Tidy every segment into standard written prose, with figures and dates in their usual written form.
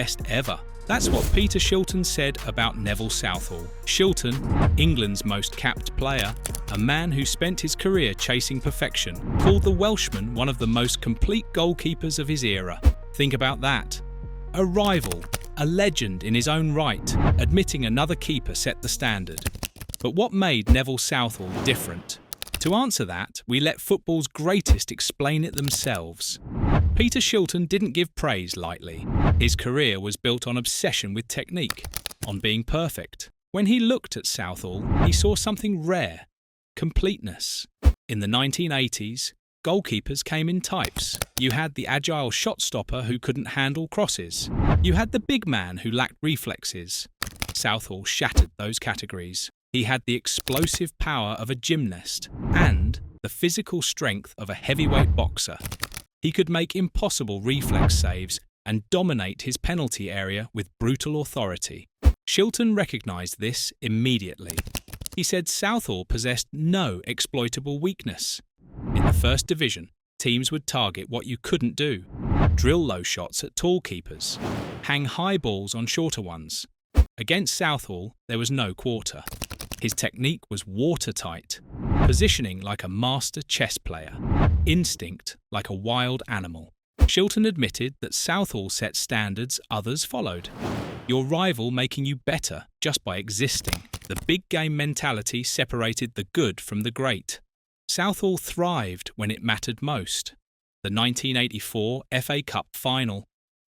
best ever. That's what Peter Shilton said about Neville Southall. Shilton, England's most capped player, a man who spent his career chasing perfection, called the Welshman one of the most complete goalkeepers of his era. Think about that. A rival, a legend in his own right, admitting another keeper set the standard. But what made Neville Southall different? To answer that, we let football's greatest explain it themselves. Peter Shilton didn't give praise lightly. His career was built on obsession with technique, on being perfect. When he looked at Southall, he saw something rare: completeness. In the 1980s, goalkeepers came in types. You had the agile shot stopper who couldn't handle crosses. You had the big man who lacked reflexes. Southall shattered those categories. He had the explosive power of a gymnast and the physical strength of a heavyweight boxer. He could make impossible reflex saves and dominate his penalty area with brutal authority. Shilton recognised this immediately. He said Southall possessed no exploitable weakness. In the first division, teams would target what you couldn't do: drill low shots at tall keepers, hang high balls on shorter ones. Against Southall, there was no quarter. His technique was watertight, positioning like a master chess player, instinct like a wild animal. Shilton admitted that Southall set standards others followed. Your rival making you better just by existing. The big game mentality separated the good from the great. Southall thrived when it mattered most. The 1984 FA Cup final,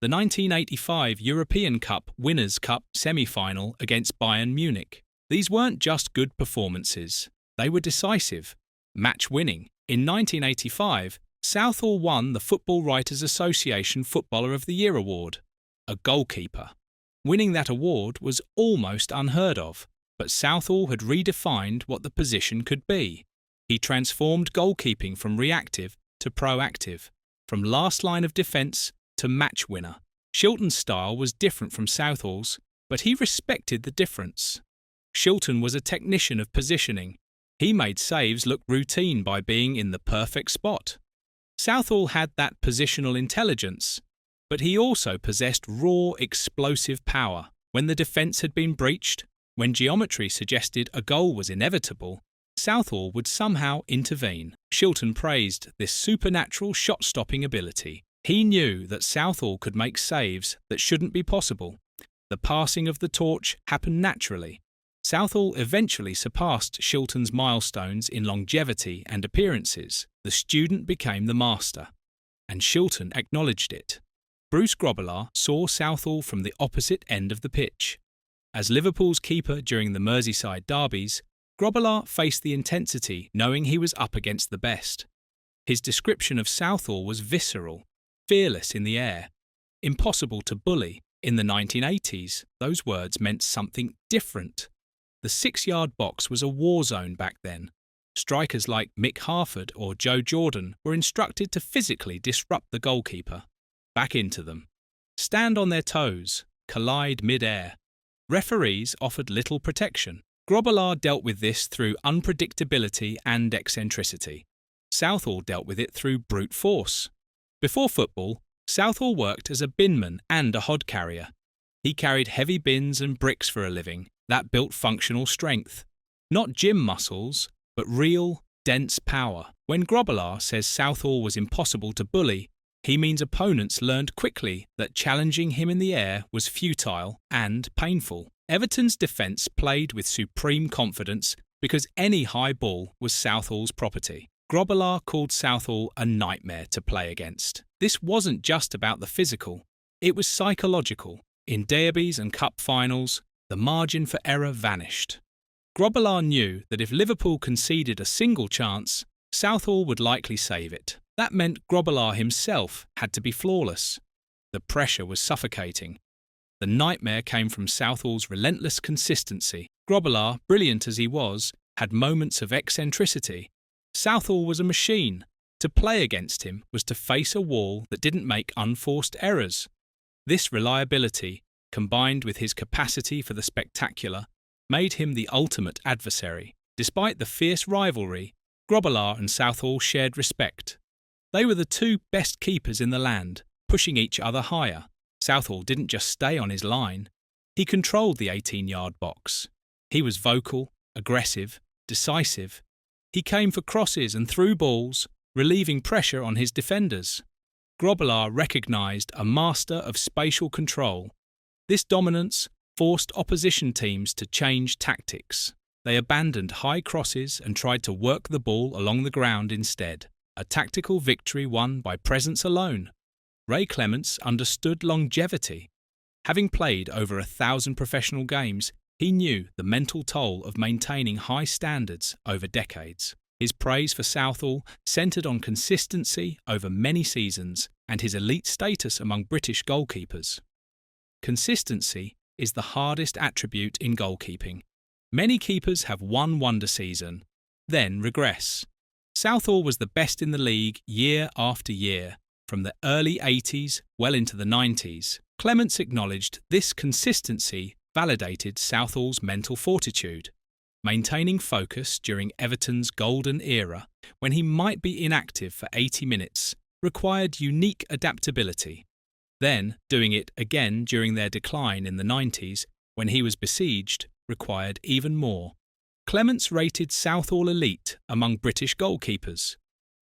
the 1985 European Cup Winners' Cup semi-final against Bayern Munich. These weren't just good performances, they were decisive, match-winning. In 1985, Southall won the Football Writers Association Footballer of the Year award, a goalkeeper. Winning that award was almost unheard of, but Southall had redefined what the position could be. He transformed goalkeeping from reactive to proactive, from last line of defence to match winner. Shilton's style was different from Southall's, but he respected the difference. Shilton was a technician of positioning. He made saves look routine by being in the perfect spot. Southall had that positional intelligence, but he also possessed raw, explosive power. When the defence had been breached, when geometry suggested a goal was inevitable, Southall would somehow intervene. Shilton praised this supernatural shot-stopping ability. He knew that Southall could make saves that shouldn't be possible. The passing of the torch happened naturally. Southall eventually surpassed Shilton's milestones in longevity and appearances. The student became the master, and Shilton acknowledged it. Bruce Grobbelaar saw Southall from the opposite end of the pitch. As Liverpool's keeper during the Merseyside derbies, Grobbelaar faced the intensity knowing he was up against the best. His description of Southall was visceral, fearless in the air, impossible to bully. In the 1980s, those words meant something different. The 6-yard box was a war zone back then. Strikers like Mick Harford or Joe Jordan were instructed to physically disrupt the goalkeeper. Back into them. Stand on their toes, collide mid-air. Referees offered little protection. Grobbelaar dealt with this through unpredictability and eccentricity. Southall dealt with it through brute force. Before football, Southall worked as a binman and a hod carrier. He carried heavy bins and bricks for a living. That built functional strength. Not gym muscles, but real, dense power. When Grobbelaar says Southall was impossible to bully, he means opponents learned quickly that challenging him in the air was futile and painful. Everton's defence played with supreme confidence because any high ball was Southall's property. Grobbelaar called Southall a nightmare to play against. This wasn't just about the physical, it was psychological. In derbies and cup finals, the margin for error vanished. Grobbelaar knew that if Liverpool conceded a single chance, Southall would likely save it. That meant Grobbelaar himself had to be flawless. The pressure was suffocating. The nightmare came from Southall's relentless consistency. Grobbelaar, brilliant as he was, had moments of eccentricity. Southall was a machine. To play against him was to face a wall that didn't make unforced errors. This reliability, combined with his capacity for the spectacular, made him the ultimate adversary. Despite the fierce rivalry, Grobbelaar and Southall shared respect. They were the two best keepers in the land, pushing each other higher. Southall didn't just stay on his line, he controlled the 18-yard box. He was vocal, aggressive, decisive. He came for crosses and through balls, relieving pressure on his defenders. Grobbelaar recognised a master of spatial control. This dominance forced opposition teams to change tactics. They abandoned high crosses and tried to work the ball along the ground instead, a tactical victory won by presence alone. Ray Clemence understood longevity. Having played over 1,000 professional games, he knew the mental toll of maintaining high standards over decades. His praise for Southall centred on consistency over many seasons and his elite status among British goalkeepers. Consistency is the hardest attribute in goalkeeping. Many keepers have one wonder season, then regress. Southall was the best in the league year after year, from the early 80s well into the 90s. Clemence acknowledged this consistency validated Southall's mental fortitude. Maintaining focus during Everton's golden era, when he might be inactive for 80 minutes, required unique adaptability. Then, doing it again during their decline in the 90s, when he was besieged, required even more. Clemence rated Southall elite among British goalkeepers.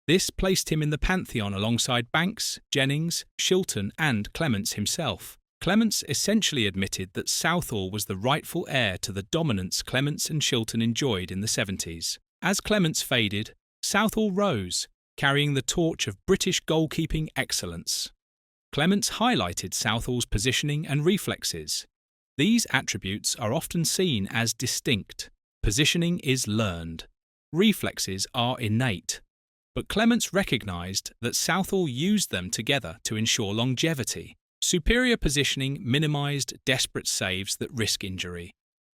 This placed him in the pantheon alongside Banks, Jennings, Shilton and Clemence himself. Clemence essentially admitted that Southall was the rightful heir to the dominance Clemence and Shilton enjoyed in the 70s. As Clemence faded, Southall rose, carrying the torch of British goalkeeping excellence. Clemence highlighted Southall's positioning and reflexes. These attributes are often seen as distinct. Positioning is learned. Reflexes are innate. But Clemence recognised that Southall used them together to ensure longevity. Superior positioning minimised desperate saves that risk injury.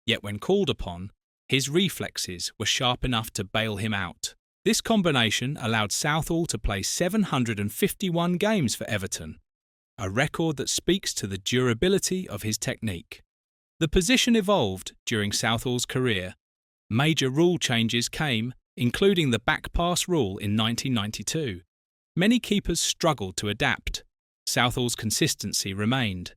Yet when called upon, his reflexes were sharp enough to bail him out. This combination allowed Southall to play 751 games for Everton, a record that speaks to the durability of his technique. The position evolved during Southall's career. Major rule changes came, including the back pass rule in 1992. Many keepers struggled to adapt. Southall's consistency remained.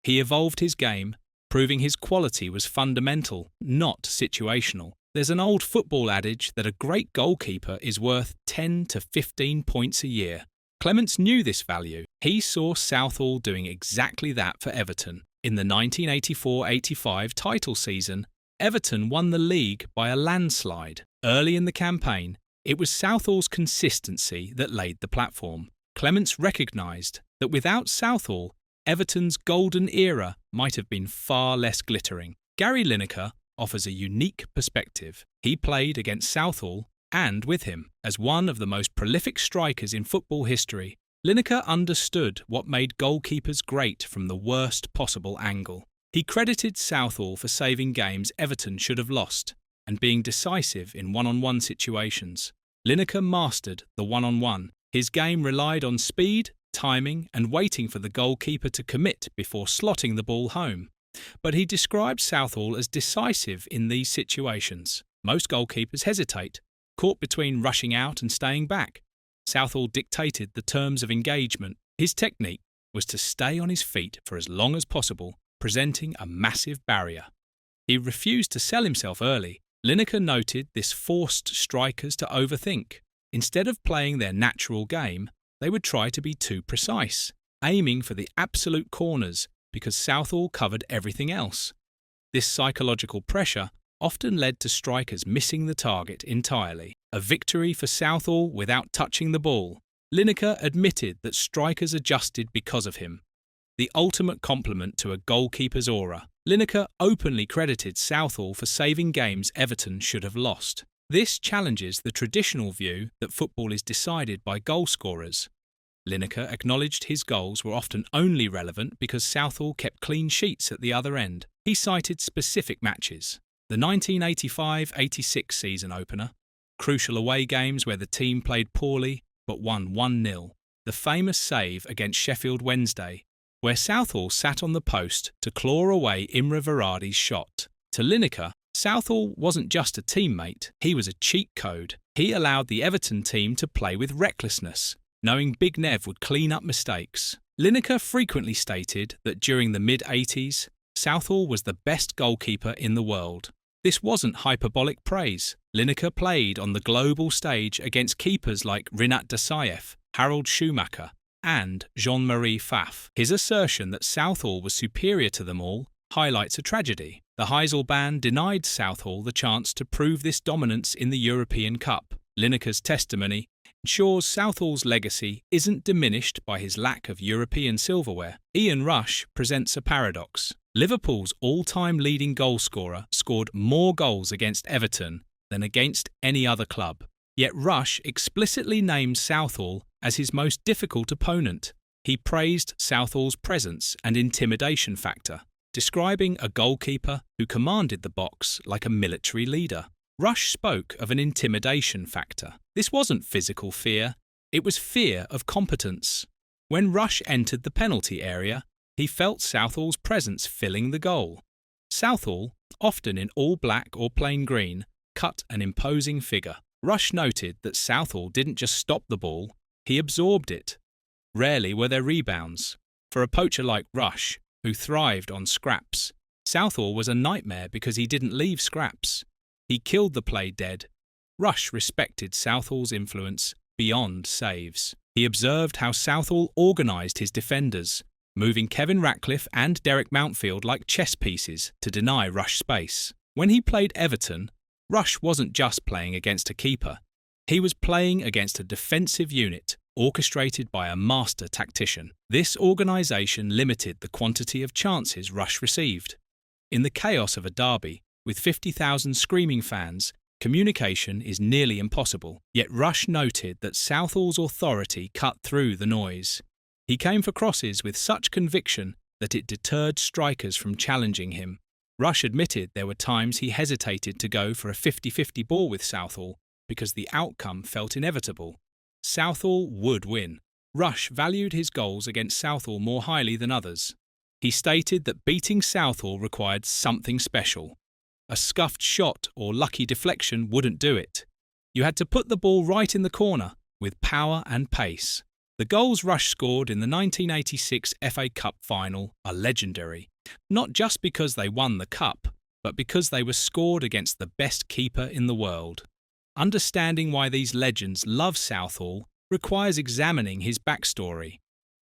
He evolved his game, proving his quality was fundamental, not situational. There's an old football adage that a great goalkeeper is worth 10 to 15 points a year. Clemence knew this value. He saw Southall doing exactly that for Everton. In the 1984-85 title season, Everton won the league by a landslide. Early in the campaign, it was Southall's consistency that laid the platform. Clemence recognised that without Southall, Everton's golden era might have been far less glittering. Gary Lineker offers a unique perspective. He played against Southall and with him. As one of the most prolific strikers in football history, Lineker understood what made goalkeepers great from the worst possible angle. He credited Southall for saving games Everton should have lost and being decisive in one-on-one situations. Lineker mastered the one-on-one. His game relied on speed, timing and waiting for the goalkeeper to commit before slotting the ball home. But he described Southall as decisive in these situations. Most goalkeepers hesitate, caught between rushing out and staying back. Southall dictated the terms of engagement. His technique was to stay on his feet for as long as possible, presenting a massive barrier. He refused to sell himself early. Lineker noted this forced strikers to overthink. Instead of playing their natural game, they would try to be too precise, aiming for the absolute corners because Southall covered everything else. This psychological pressure often led to strikers missing the target entirely. A victory for Southall without touching the ball. Lineker admitted that strikers adjusted because of him. The ultimate compliment to a goalkeeper's aura. Lineker openly credited Southall for saving games Everton should have lost. This challenges the traditional view that football is decided by goal scorers. Lineker acknowledged his goals were often only relevant because Southall kept clean sheets at the other end. He cited specific matches. The 1985-86 season opener, crucial away games where the team played poorly but won 1-0. The famous save against Sheffield Wednesday, where Southall sat on the post to claw away Imre Varadi's shot. To Lineker, Southall wasn't just a teammate, he was a cheat code. He allowed the Everton team to play with recklessness, knowing Big Nev would clean up mistakes. Lineker frequently stated that during the mid-80s, Southall was the best goalkeeper in the world. This wasn't hyperbolic praise. Lineker played on the global stage against keepers like Rinat Dasayev, Harold Schumacher, and Jean-Marie Pfaff. His assertion that Southall was superior to them all highlights a tragedy. The Heysel ban denied Southall the chance to prove this dominance in the European Cup. Lineker's testimony ensures Southall's legacy isn't diminished by his lack of European silverware. Ian Rush presents a paradox. Liverpool's all-time leading goalscorer scored more goals against Everton than against any other club. Yet Rush explicitly named Southall as his most difficult opponent. He praised Southall's presence and intimidation factor, describing a goalkeeper who commanded the box like a military leader. Rush spoke of an intimidation factor. This wasn't physical fear, it was fear of competence. When Rush entered the penalty area, he felt Southall's presence filling the goal. Southall, often in all black or plain green, cut an imposing figure. Rush noted that Southall didn't just stop the ball, he absorbed it. Rarely were there rebounds. For a poacher like Rush, who thrived on scraps, Southall was a nightmare because he didn't leave scraps. He killed the play dead. Rush respected Southall's influence beyond saves. He observed how Southall organised his defenders, moving Kevin Ratcliffe and Derek Mountfield like chess pieces to deny Rush space. When he played Everton, Rush wasn't just playing against a keeper. He was playing against a defensive unit orchestrated by a master tactician. This organisation limited the quantity of chances Rush received. In the chaos of a derby, with 50,000 screaming fans, communication is nearly impossible. Yet Rush noted that Southall's authority cut through the noise. He came for crosses with such conviction that it deterred strikers from challenging him. Rush admitted there were times he hesitated to go for a 50-50 ball with Southall because the outcome felt inevitable. Southall would win. Rush valued his goals against Southall more highly than others. He stated that beating Southall required something special. A scuffed shot or lucky deflection wouldn't do it. You had to put the ball right in the corner, with power and pace. The goals Rush scored in the 1986 FA Cup final are legendary, not just because they won the cup, but because they were scored against the best keeper in the world. Understanding why these legends love Southall requires examining his backstory.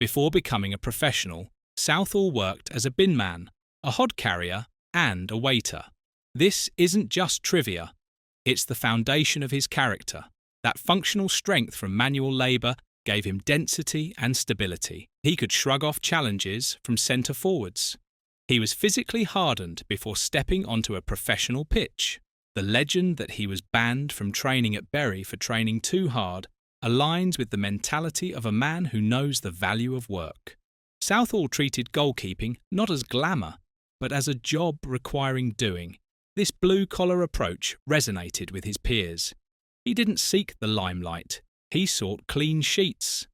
Before becoming a professional, Southall worked as a bin man, a hod carrier, and a waiter. This isn't just trivia, it's the foundation of his character. That functional strength from manual labour gave him density and stability. He could shrug off challenges from centre forwards. He was physically hardened before stepping onto a professional pitch. The legend that he was banned from training at Bury for training too hard aligns with the mentality of a man who knows the value of work. Southall treated goalkeeping not as glamour, but as a job requiring doing. This blue-collar approach resonated with his peers. He didn't seek the limelight. He sought clean sheets.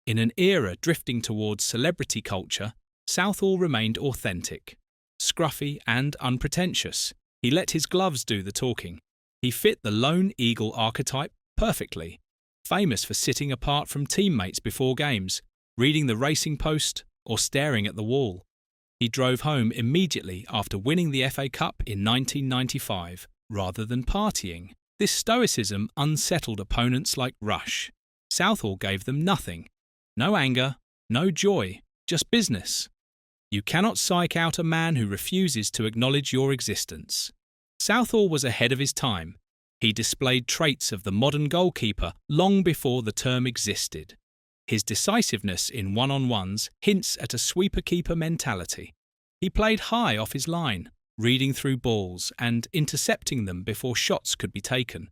In an era drifting towards celebrity culture, Southall remained authentic, scruffy and unpretentious. He let his gloves do the talking. He fit the lone eagle archetype perfectly, famous for sitting apart from teammates before games, reading the Racing Post or staring at the wall. He drove home immediately after winning the FA Cup in 1995, rather than partying. This stoicism unsettled opponents like Rush. Southall gave them nothing. No anger, no joy, just business. You cannot psych out a man who refuses to acknowledge your existence. Southall was ahead of his time. He displayed traits of the modern goalkeeper long before the term existed. His decisiveness in one-on-ones hints at a sweeper-keeper mentality. He played high off his line, reading through balls and intercepting them before shots could be taken.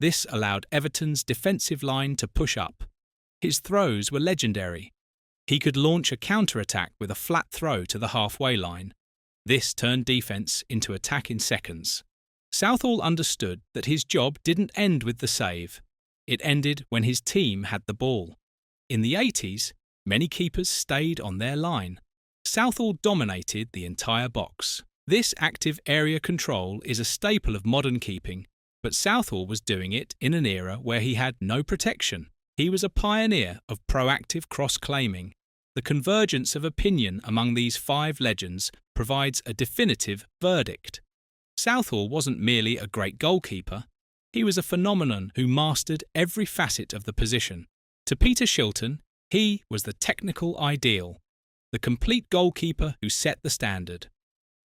This allowed Everton's defensive line to push up. His throws were legendary. He could launch a counter-attack with a flat throw to the halfway line. This turned defence into attack in seconds. Southall understood that his job didn't end with the save. It ended when his team had the ball. In the 80s, many keepers stayed on their line. Southall dominated the entire box. This active area control is a staple of modern keeping, but Southall was doing it in an era where he had no protection. He was a pioneer of proactive cross-claiming. The convergence of opinion among these five legends provides a definitive verdict. Southall wasn't merely a great goalkeeper, he was a phenomenon who mastered every facet of the position. To Peter Shilton, he was the technical ideal, the complete goalkeeper who set the standard.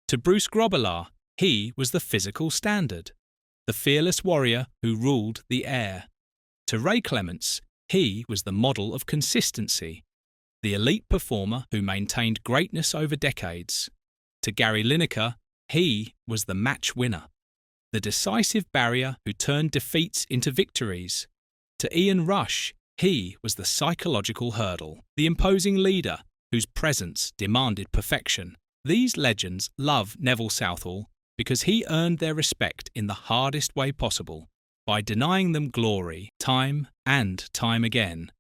To Bruce Grobbelaar, he was the physical standard, the fearless warrior who ruled the air. To Ray Clements, he was the model of consistency, the elite performer who maintained greatness over decades. To Gary Lineker, he was the match winner, the decisive barrier who turned defeats into victories. To Ian Rush, he was the psychological hurdle, the imposing leader whose presence demanded perfection. These legends love Neville Southall because he earned their respect in the hardest way possible, by denying them glory time and time again.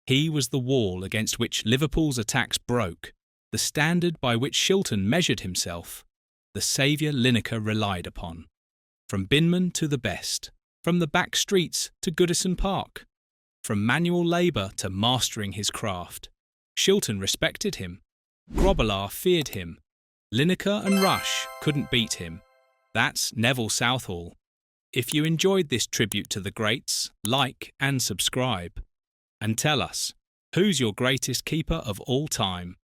He was the wall against which Liverpool's attacks broke, the standard by which Shilton measured himself, the saviour Lineker relied upon. From Binman to the best, from the back streets to Goodison Park, from manual labour to mastering his craft, Shilton respected him. Grobbelaar feared him. Lineker and Rush couldn't beat him. That's Neville Southall. If you enjoyed this tribute to the greats, like and subscribe. And tell us, who's your greatest keeper of all time?